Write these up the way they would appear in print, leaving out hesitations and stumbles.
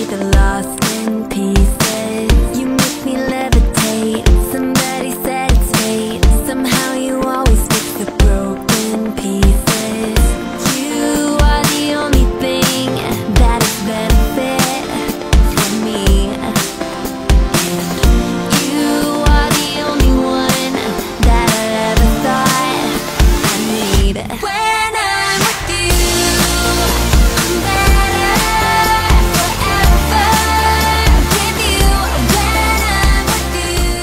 get lost in pieces. You make me levitate. Somebody said it's fate. Somehow you always fix the broken pieces. You are the only thing that is benefit for me. And you are the only one that I ever thought I need. When I'm with you, I'm better forever with you. When I'm with you.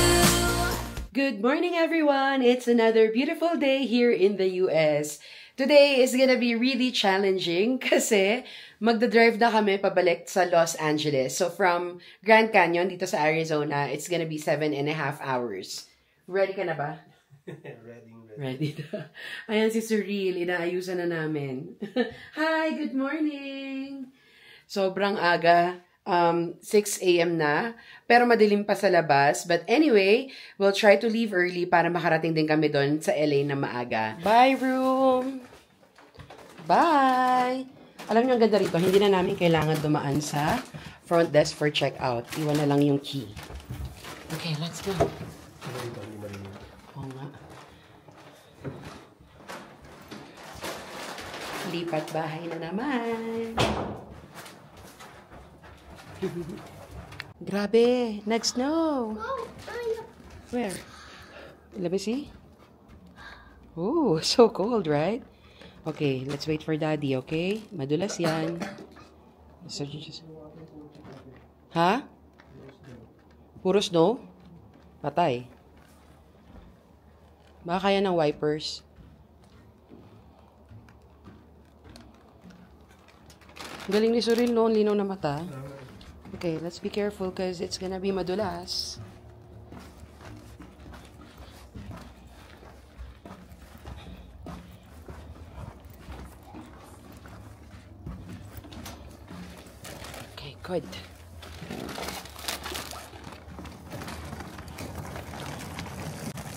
Good morning, everyone! It's another beautiful day here in the US. Today is gonna be really challenging kasi magdadrive na kami pabalik sa Los Angeles. So from Grand Canyon dito sa Arizona, it's gonna be 7.5 hours. Ready ka na ba? Ready na. Ayan si Cyril, inaayusan na namin. Hi, good morning! Sobrang aga. 6 a.m. na, pero madilim pa sa labas. But anyway, we'll try to leave early para makarating din kami doon sa LA na maaga. Bye, room! Bye! Alam niyo, ang ganda rito, hindi na namin kailangan dumaan sa front desk for checkout. Iwan na lang yung key. Okay, let's go. Oo nga. Lipat bahay na naman. Grabe, nag-snow. Where? Let me see. Oh, so cold, right? Okay, let's wait for Daddy, okay? Madulas yan. Ha? Puro snow? Patay. Baka kaya ng wipers. Galing ni Cyril noon, linaw na mata. Okay, let's be careful because it's gonna be madulas. Okay, good.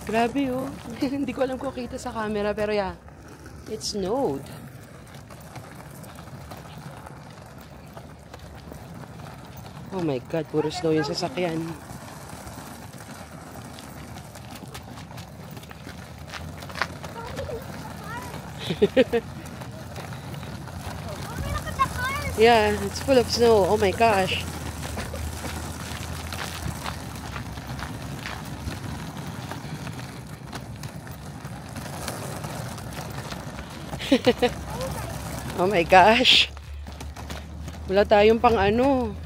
Grabe oh. Hindi ko alam kung kita sa camera pero yeah, it snowed. Oh my God, puro snow yung sasakyan. Yeah, it's full of snow. Oh my gosh. Oh my gosh. Wala tayong pang ano.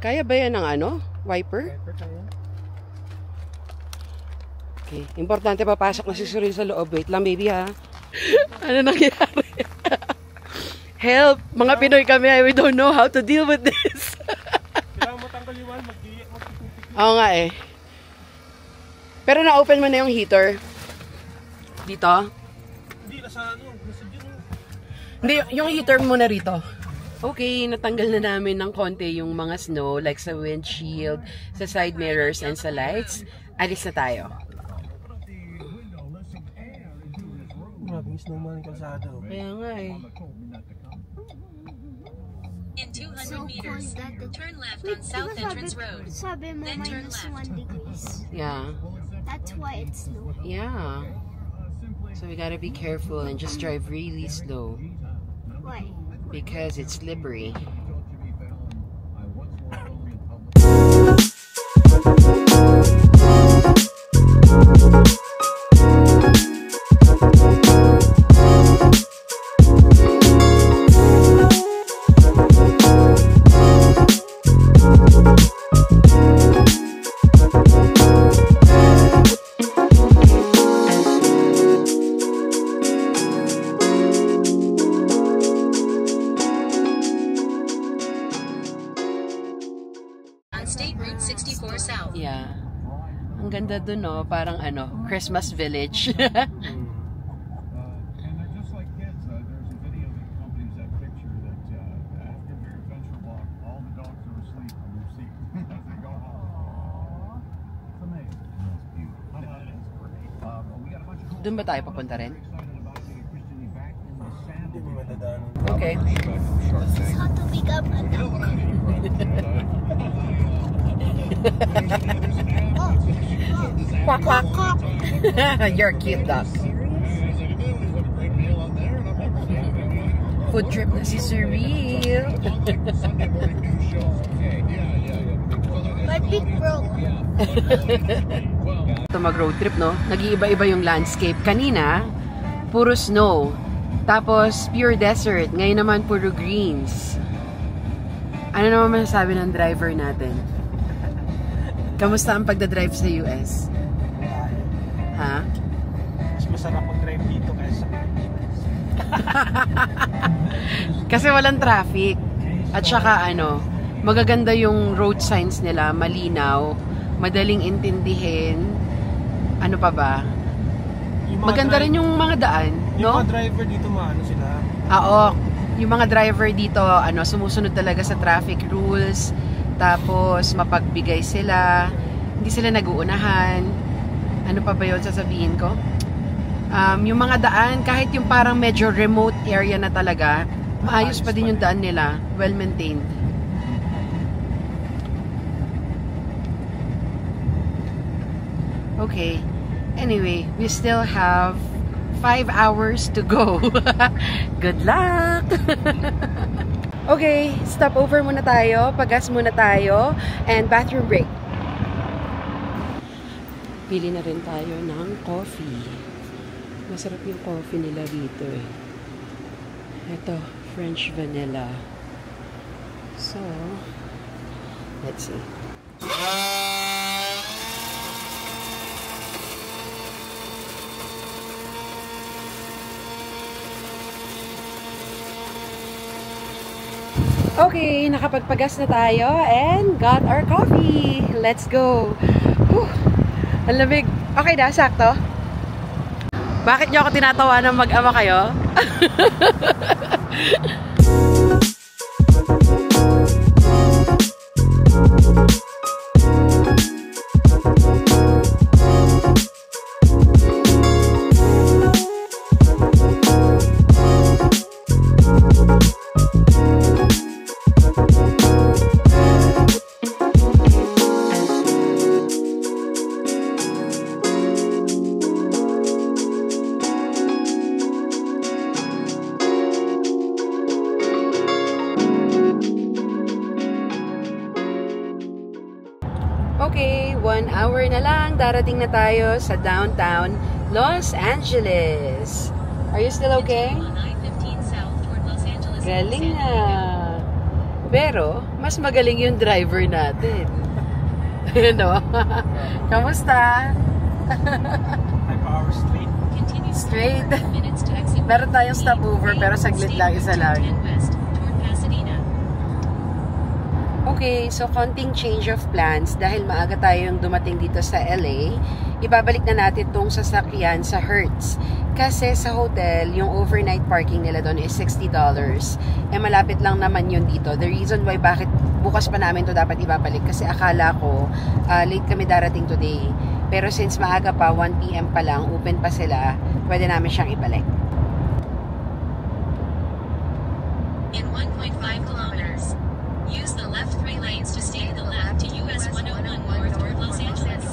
Kaya ba yan ng ano? Wiper? Okay. Importante, papasok na si Cyril sa loob. Wait lang, baby, ha? Ano nangyari? Help! Mga Pinoy kami, we don't know how to deal with this. Kailangan mo tanggal yung wall, Oo nga eh. Pero na-open mo na yung heater. Dito? Hindi, nasa ano, nasa dyan. Hindi, yung heater mo na rito. Okay, natanggal na namin ng konti yung mga snow, like sa windshield, sa side mirrors, and sa lights. Alis na tayo. Maraming snowman yung kalsada. Kaya nga eh. In 200 meters, turn left on South Entrance Road. Sabi mo Then turn minus left. 1 degrees. Yeah. That's why it's snowing. Yeah. So we gotta be careful and just drive really slow. Why? Because it's slippery. State Route 64 South. Yeah. Ang ganda dun, no? Parang ano, Christmas village. And they're just like kids. There's a video that accompanies that picture that after their adventure walk, all the dogs are asleep on their seats as they go home. It's amazing. It's beautiful. Doon ba tayo papunta rin? Hindi mo matadaanan. Okay. This is how to become a duck. Quack, quack. You're cute, duck. Food trip na si Surreal. My feet broke. Ito mag-road trip, no? Nag-iiba-iba yung landscape. Kanina, puro snow. Tapos, pure desert. Ngayon naman, puro greens. Ano naman masasabi ng driver natin? Kamusta ang pagdadrive sa US? Ha? Mas masarap mag-drive dito kaysa sa Pilipinas. Kasi walang traffic. At saka ano, magaganda yung road signs nila, malinaw, madaling intindihin. Ano pa ba? Maganda rin yung mga daan, no? Yung mga driver dito maano sila. Oo, yung mga driver dito, ano, sumusunod talaga sa traffic rules. Tapos mapagbigay sila, hindi sila nag-uunahan. Ano pa ba yun sasabihin ko? Yung mga daan, kahit yung parang medyo remote area na talaga, maayos pa din yung daan nila, well maintained. Okay. Anyway, we still have 5 hours to go. Good luck! Okay, stop over muna tayo, pagas muna tayo, and bathroom break. Pili na rin tayo ng coffee. Masarap yung coffee nila dito eh. Ito, French vanilla. So, let's see. Okay, nakapagpagas na tayo and got our coffee. Let's go. Whew, ang lamig. Okay na, sakto? Bakit nyo ako tinatawa ng mag-ama kayo? Okay, 1 hour na lang. Darating na tayo sa downtown Los Angeles. Are you still okay? On I-15 south toward Los Angeles. Galing na. Pero, mas magaling yung driver natin. No? Kamusta? 5 hours straight. Continue Straight. 4 minutes to exit. Meron tayong stopover pero saglit lang, isa lang. 10 west toward Pasadena. Okay, so konting change of plans dahil maaga tayong dumating dito sa LA. Ibabalik na natin tong sasakyan sa Hertz. Kasi sa hotel, yung overnight parking nila doon is $60. Eh malapit lang naman yun dito. The reason why bakit bukas pa namin to dapat ibabalik kasi akala ko late kami darating today. Pero since maaga pa, 1 PM pa lang, open pa sila, pwede namin siyang ibalik. In 1.5 kilometers, use the left 3 lanes to stay to the left to US 101 north toward Los Angeles.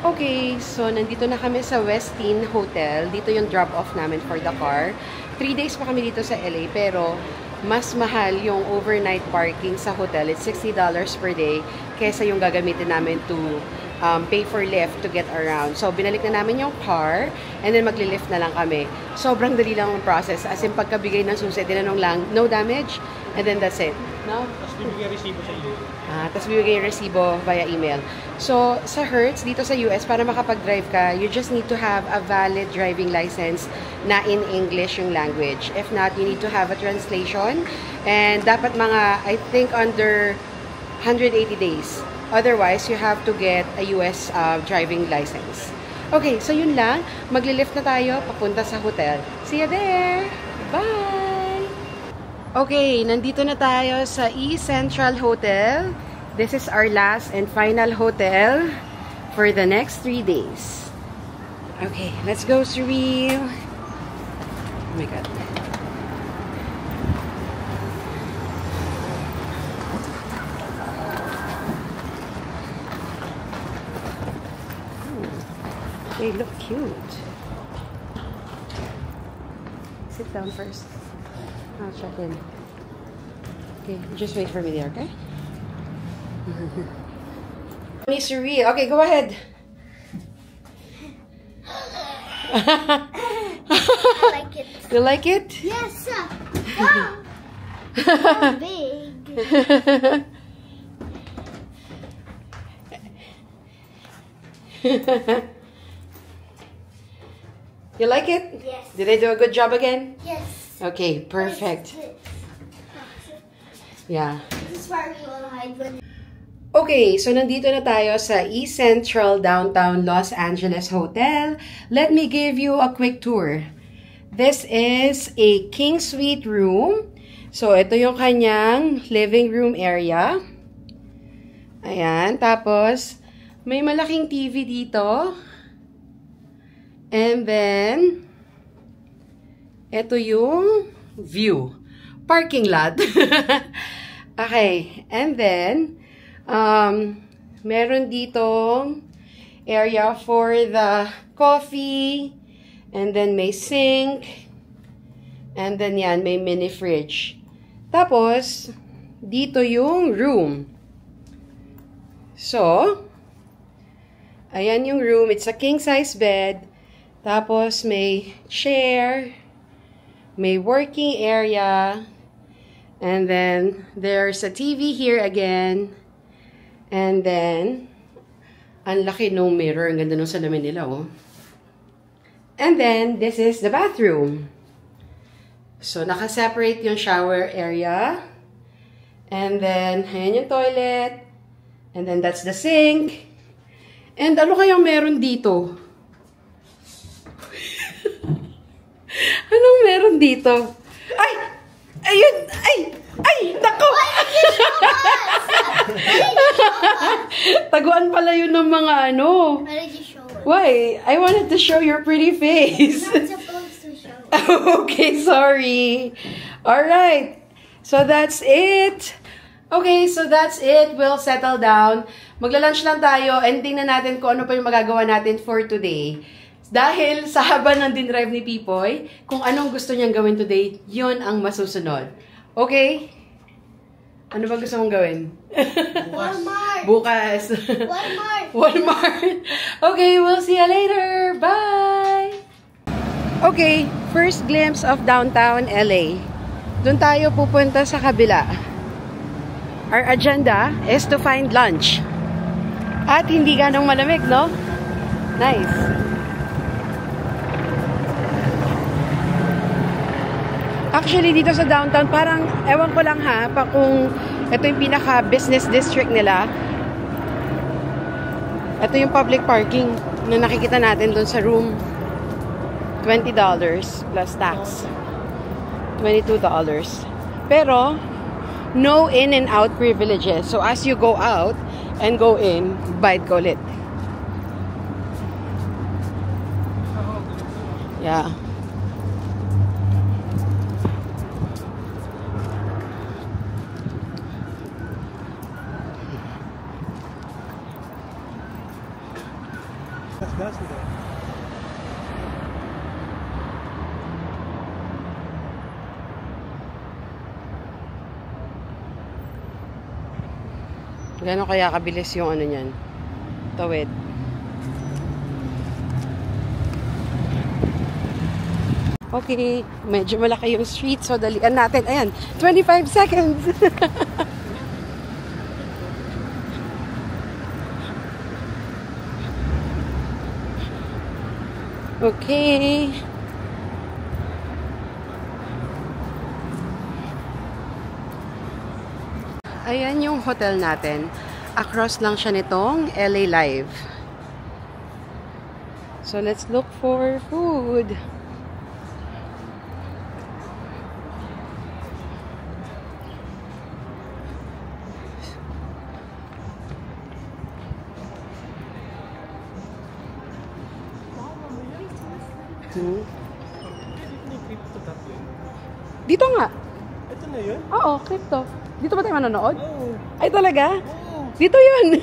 Okay, so nandito na kami sa Westin Hotel. Dito yung drop-off namin for the car. 3 days pa kami dito sa LA, pero mas mahal yung overnight parking sa hotel. It's $60 per day kesa yung gagamitin namin to pay for lift to get around. So, binalik na namin yung car and then magli-lift na lang kami. Sobrang dali lang ang process. As in, pagkabigay ng susi, tinanong lang, no damage, and then that's it. No? Tapos bibigyan resibo sa iyo. Tapos bibigay yung resibo via email. So, sa Hertz, dito sa US, para makapag-drive ka, you just need to have a valid driving license na in English yung language. If not, you need to have a translation. And dapat mga, I think, under 180 days. Otherwise, you have to get a US driving license. Okay, so yun lang. Magli-lift na tayo papunta sa hotel. See you there! Bye! Okay, nandito na tayo sa East Central Hotel. This is our last and final hotel for the next 3 days. Okay, let's go, Surreal. Oh my God. They look cute. Sit down first. I'll check in. Okay, just wait for me there, okay? Surreal. Okay, go ahead. I like it. You like it? Yes. Wow. So big. You like it? Yes. Did I do a good job again? Yes. Okay, perfect. Yeah. This is where we will hide when. Okay, so nandito na tayo sa East Central Downtown Los Angeles Hotel. Let me give you a quick tour. This is a king suite room. So, ito yung kanyang living room area. Ayan, tapos may malaking TV dito. And then, ito yung view. Parking lot. Okay, and then, meron ditong area for the coffee, and then may sink, and then yan, may mini fridge. Tapos, dito yung room. So, ayan yung room. It's a king-size bed. Tapos, may chair, may working area, and then, there's a TV here again. And then, ang laki nung mirror. Ang ganda nung salamin nila, oh. And then, this is the bathroom. So, naka-separate yung shower area. And then, ayan yung toilet. And then, that's the sink. And ano kayang meron dito? Anong meron dito? Ay! Ayun! Ay! Ay! Nako! Taguan pala yun ng mga ano. Why did you show it? Why? I wanted to show your pretty face. You're not supposed to show it. Okay, sorry. Alright. So, that's it. Okay, so that's it. We'll settle down. Magla-lunch lang tayo and tingnan natin kung ano pa yung magagawa natin for today. Dahil sa haba ng din-drive ni Pipoy, kung anong gusto niyang gawin today, yun ang masusunod. Okay? Ano ba gusto mong gawin? Walmart. Bukas. Walmart. Walmart. Okay, we'll see you later. Bye! Okay, first glimpse of downtown LA. Doon tayo pupunta sa kabila. Our agenda is to find lunch. At hindi ganong malamig, no? Nice. Actually, dito sa downtown, parang, ewan ko lang ha, pa kung ito yung pinaka-business district nila. Ito yung public parking na nakikita natin doon sa room. $20 plus tax. $22. Pero, no in and out privileges. So, as you go out and go in, bayad ka ulit. Yeah. That's it. Gano'n kaya kabilis yung ano niyan? Tawid. Okay, medyo malaki yung street, so dalian natin. Ayan, 25 seconds. Okay. Ayan yung hotel natin. Across lang siya nitong LA Live. So, let's look for food. Hmm? Hindi crypto tatlo. Dito nga. Ito na yun? Oo, crypto. Dito ba tayo manonood? Oo. Ay, talaga? Oo. Dito yun.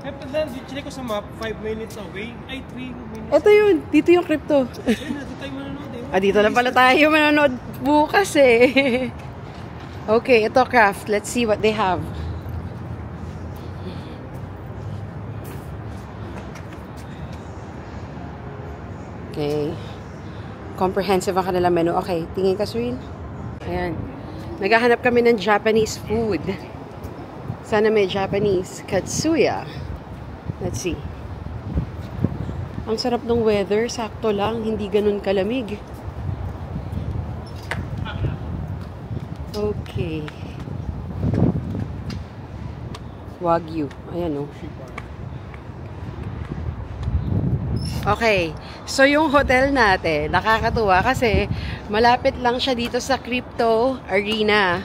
Kaya pala, chinek ko sa map, 5 minutes away. Ay, 3 minutes. Ito yun. Dito yung crypto. Ayun, natin tayo manonood eh. Ah, dito lang pala tayo manonood bukas eh. Okay, ito craft. Let's see what they have. Okay. Comprehensive ang kanilang menu. Okay, tingin ka, Sweet. Ayan. Naghahanap kami ng Japanese food. Sana may Japanese. Katsuya. Let's see. Ang sarap ng weather. Sakto lang. Hindi ganun kalamig. Okay. Wagyu. Ayan o. Okay. So, yung hotel natin, nakakatuwa kasi malapit lang siya dito sa Crypto Arena.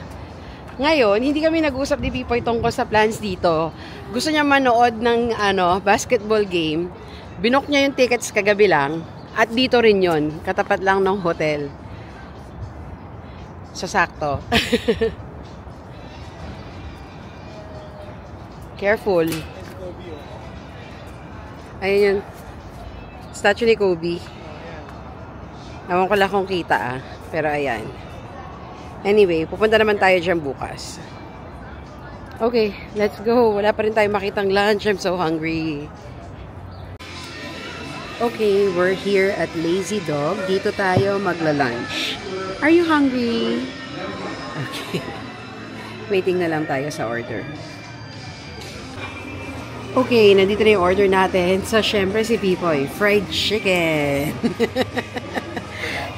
Ngayon, hindi kami nag-usap ni Pipoy tungkol sa plans dito. Gusto niya manood ng basketball game. Binook niya yung tickets kagabi lang. At dito rin yon, katapat lang ng hotel. So, sakto. Careful. Ayun yun. Statue ni Kobe. Ewan ko lang kung kita Pero ayan. Anyway, pupunta naman tayo dyan bukas. Okay, let's go. Wala pa rin tayo makitang lunch. I'm so hungry. Okay, we're here at Lazy Dog. Dito tayo magla-lunch. Are you hungry? Okay. Waiting na lang tayo sa order. Okay, nandito na yung order natin. So, syempre si Pipoy, fried chicken.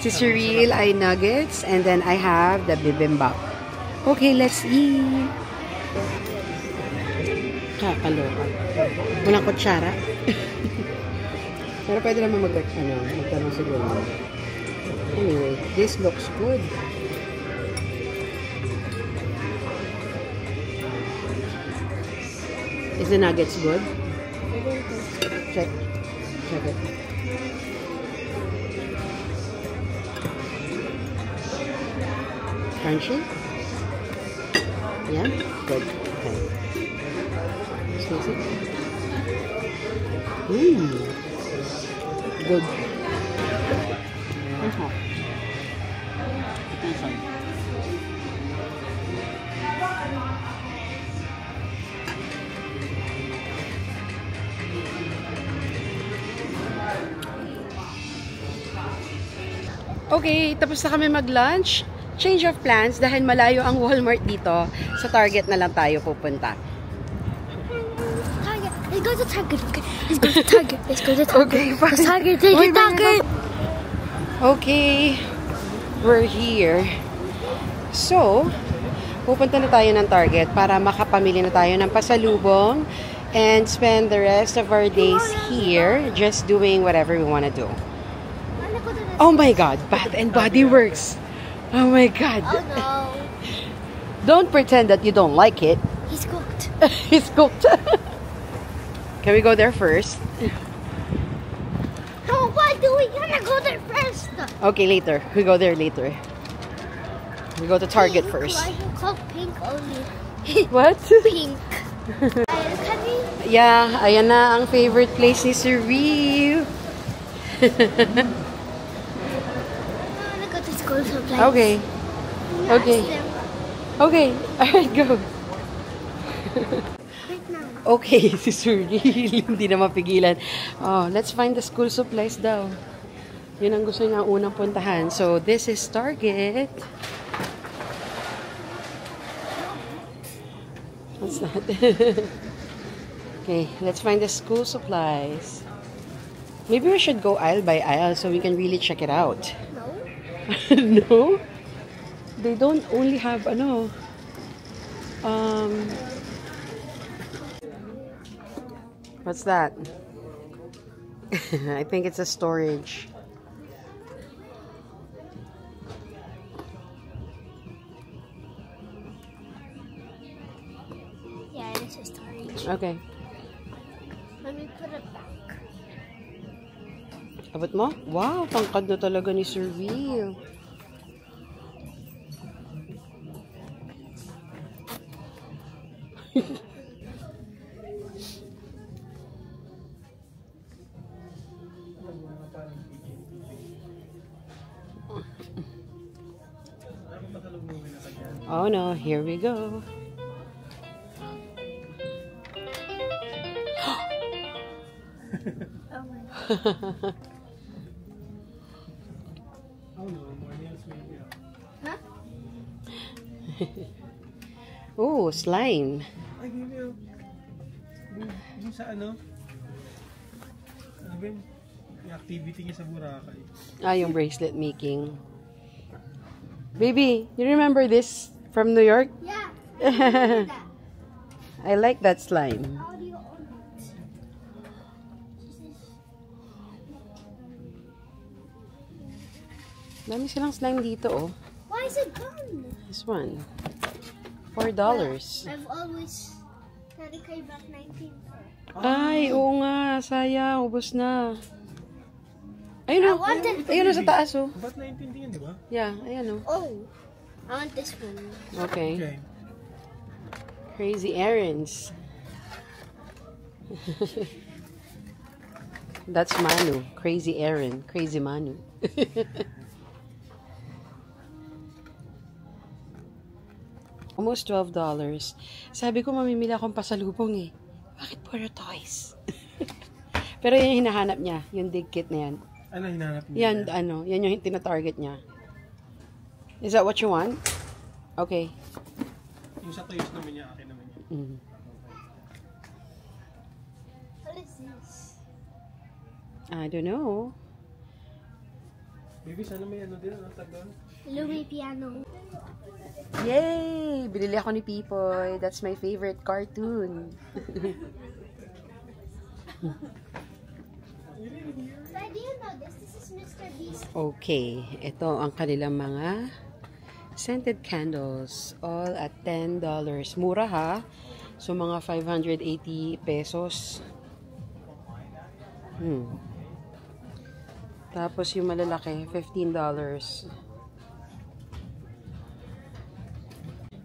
Si Cyril ay nuggets. And then I have the bibimbap. Okay, let's eat. Kakaloka. Walang kutsara. Pero pwede naman magtanong siguro. Anyway, this looks good. Is the nuggets good? Check. Check it. Crunchy? Yeah? Good. Okay. Taste it. Good. Ito yung side. Okay, tapos na kami mag-lunch. Change of plans dahil malayo ang Walmart dito. Sa Target na lang tayo pupunta. Target. Let's go to Target. Okay. Let's go to Target. Let's go to Target. Okay, fine. Target. Take Wait, it, Target. Okay, we're here. So, pupunta na tayo ng Target para makapamili na tayo ng pasalubong and spend the rest of our days here just doing whatever we want to do. Oh my God, Bath and Body Works. Oh my God. Oh no. Don't pretend that you don't like it. He's cooked. It's cooked. Can we go there first? No, why do we gotta go there first? Okay, later. We go there later. We go to Target first. Why you call pink only? What? Pink. Can we? Yeah, ayan na ang favorite place ni Cyril. I wanna go to school someplace. Okay. Okay. Okay. Alright, go. Right now. Okay, si Cyril. Hindi na mapigilan. Oh, let's find the school supplies daw. Yun ang gusto niya unang puntahan. So, this is Target. What's that? Okay, let's find the school supplies. Maybe we should go aisle by aisle so we can really check it out. No. No? They don't only have, what's that? I think it's a storage. Yeah, it's a storage. Okay. Let me put it back. Abot mo? Wow, tangkad na talaga ni Sir Will. Oh no, here we go. Oh no, more nails maybe. Huh? Oh, slime. Ay, baby, oh. Yung sa ano? Ano ba yung activity niya sa Boracay? Ah, yung bracelet making. Baby, you remember this from New York? Yeah. That. I like that slime. How do you own it? Dami silang slime dito, oh. Why is it gone? This one. $4. I've always had to carry back 19 for. Ay, oo nga. Sayang. Ubos na. Ayun, I oh. wanted. Ayun, oh, sa taas, oh. Ba't naintindihan, di ba? Yeah, ayan, oh. Oh, I want this one. Okay. Okay. Crazy errands. That's Manu. Crazy errand. Crazy Manu. Almost $12. Sabi ko, mamimili akong pasalubong eh. Bakit puro toys? Pero yun yung hinahanap niya. Yung dig kit na yan. Ano hinahanap niya? Yan, yan yung tina-target niya. Is that what you want? Okay. Yung sa toys naman niya, akin naman niya. Mm. What is this? I don't know. Baby, sana may ano din, ano tag doon? Louis piano. Yay! Binili ako ni Pipoy. That's my favorite cartoon. Why do you know this? This is Mr. Beast. Okay. Ito ang kanilang mga scented candles. All at $10. Mura ha. So mga 580 pesos. Tapos yung malalaki, $15.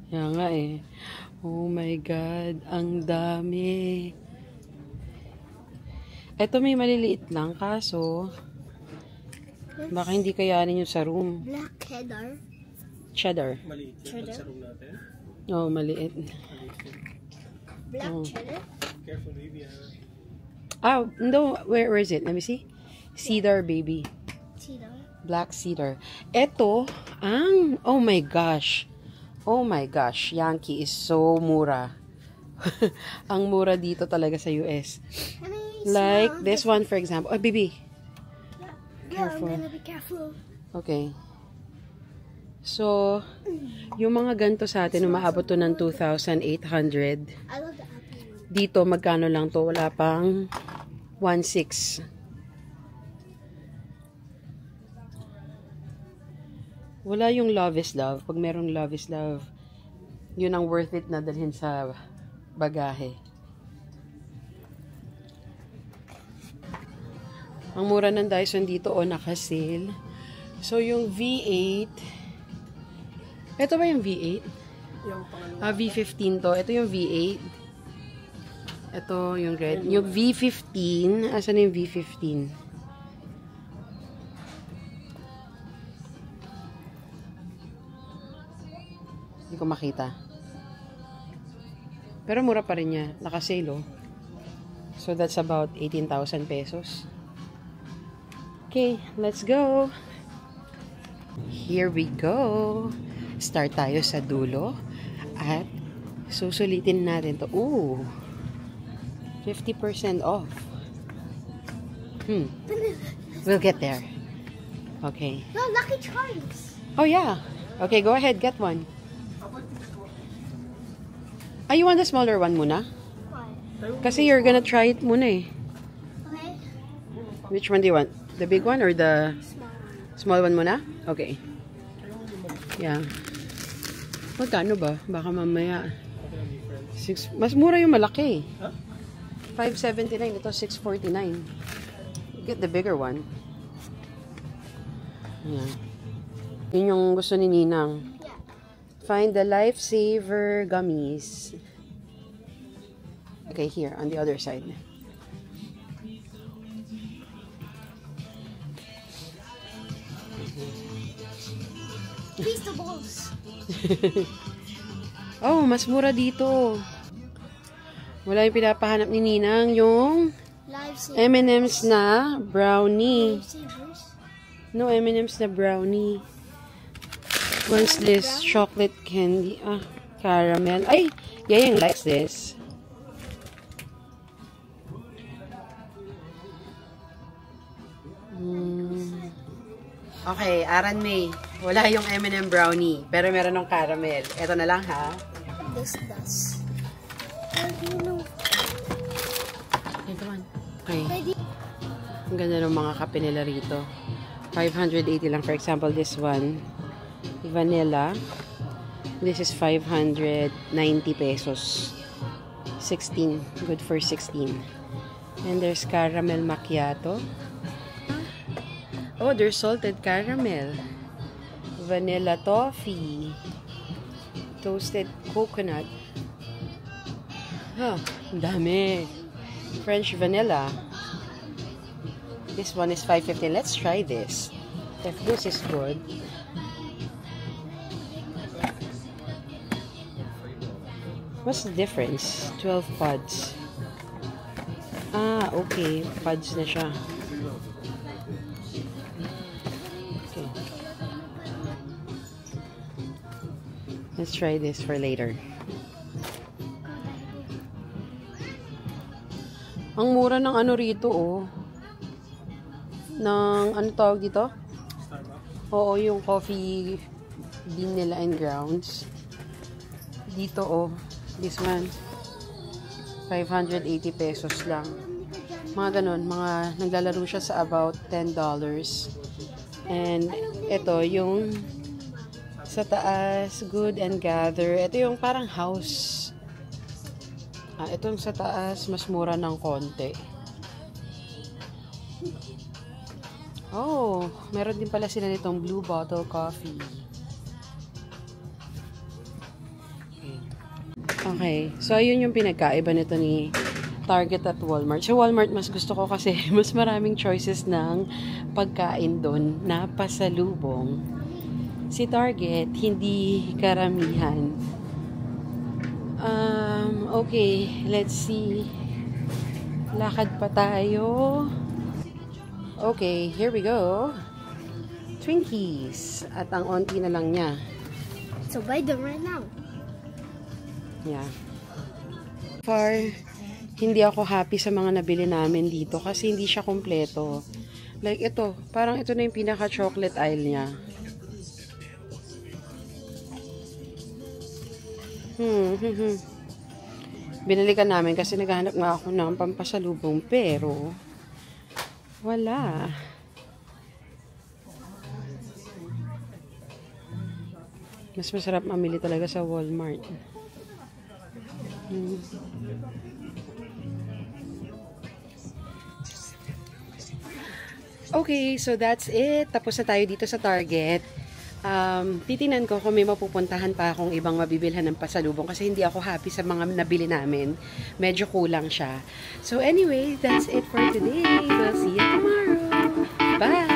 Yan nga eh. Oh my God, ang dami. Ito may maliliit lang, kaso baka hindi kayanin yung sa room. Black cheddar. Cheddar. Maliit yung Cheddar? sa room natin. Oh, maliit. Black Oh. cheddar. Careful, baby. Ah, no, where is it? Let me see. Cedar, baby. Cheddar. Black cedar. Ito, oh my gosh. Oh my gosh, Yankee is so mura. Ang mura dito talaga sa US. Can I Like smell this one, for example. Oh, baby. Careful. I'm gonna be careful. Okay. So, yung mga ganito sa atin, umaabot to ng 2,800. I love the apple. Dito, magkano lang to? Wala pang 1,600. Wala yung love is love. Pag merong love is love, yun ang worth it na dalhin sa bagahe. Ang mura ng Dyson dito, naka-sale. So, yung V8, ito ba yung V8? Yung pangalawa. Ah, V15 to. Ito yung V8. Ito yung red. Yung V15, asan yung V15? Hindi ko makita. Pero mura pa rin niya. Naka-sale, oh. So, that's about 18,000 pesos. Okay, let's go. Here we go. Start tayo sa dulo. At susulitin natin to. Ooh. 50% off. We'll get there. Okay. No, Lucky Charms. Oh, yeah. Okay, go ahead. Get one. Ah, you want the smaller one muna? Why? Kasi you're gonna try it muna eh. Okay. Which one do you want? The big one or the Small. small one muna? Okay. Yeah. Magkano ba? Baka mamaya. Mas mura yung malaki. Huh? $579. Ito $649. Get the bigger one. Ayan. Yun yung gusto ni Ninang. Find the Lifesaver gummies. Okay, here, on the other side. Feastables. Oh, mas mura dito. Wala yung pinapahanap ni Ninang, yung M&M's na brownie. Lifesavers. No, M&M's na brownie. What's this? Chocolate candy. Ah, caramel. Ay, Yayang likes this. Okay, Aran May. Wala yung M&M brownie, pero meron ng caramel. Ito na lang, ha? This does. How do you know? Okay, come on. Okay. Ready? Ang ganda ng mga kape nila rito. 580 lang. For example, this one. Vanilla. This is 590 pesos. 16. Good for 16. And there's caramel macchiato. Oh, there's salted caramel. Vanilla toffee. Toasted coconut. Huh, ang dami. French vanilla. This one is 550. Let's try this. If this is good. What's the difference? 12 pods. Ah, okay. Pods na siya. Okay. Let's try this for later. Ang mura ng ano rito, oh. Ng, ano tawag dito? Starbucks. Oo, yung coffee bean nila and grounds. Dito, oh. This one. 580 pesos lang. Mga ganun. Mga naglalaro siya sa about $10. And ito, yung sa taas, Good and Gather. Ito yung parang house. Ah, itong sa taas, mas mura ng konti. Oh, meron din pala sila nitong Blue Bottle Coffee. Okay, so ayun yung pinagkaiba nito ni Target at Walmart. Sa Walmart, mas gusto ko kasi mas maraming choices ng pagkain doon na pasalubong. Si Target, hindi karamihan. Okay, let's see. Lakad pa tayo. Okay, here we go. Twinkies. At ang onti na lang niya. So buy them right now. Yeah. Far, hindi ako happy sa mga nabili namin dito kasi hindi siya kompleto. Like ito, parang ito na yung pinaka-chocolate aisle niya. Binalikan namin kasi naghahanap nga ako ng pampasalubong pero wala. Mas masarap mamili talaga sa Walmart. Okay, so that's it. Tapos na tayo dito sa Target. Titinan ko kung may mapupuntahan pa akong ibang mabibilhan ng pasalubong kasi hindi ako happy sa mga nabili namin. Medyo kulang siya. So anyway, that's it for today. We'll see you tomorrow. Bye!